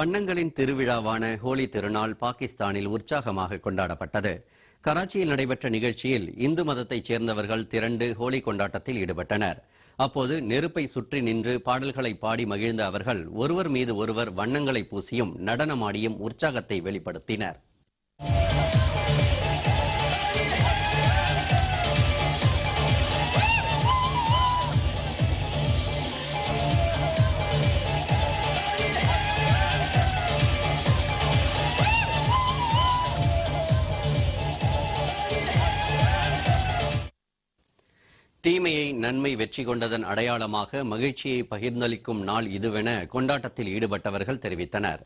வண்ணங்களின் திருவிழாவான ஹோலி திருநாள் பாகிஸ்தானில் உற்சாகமாக கொண்டாடப்பட்டது. கராச்சியில் நடைபெற்ற நிகழ்ச்சியில் இந்து மதத்தைச் சேர்ந்தவர்கள் திரண்டு ஹோலி கொண்டாட்டத்தில் ஈடுபட்டனர். அப்போது நெருப்பை சுற்றி நின்று பாடல்களை பாடி மகிழ்ந்த அவர்கள் ஒருவர் மீது ஒருவர் வண்ணங்களை பூசியும் நடனமாடியும் உற்சாகத்தை வெளிப்படுத்தினர். தீமையை நன்மை வெற்றி கொண்டதன் அடையாளமாக மகிழ்ச்சியை பகிர்ந்தளிக்கும் நாள் இதுவென கொண்டாட்டத்தில் ஈடுபட்டவர்கள் தெரிவித்தனர்.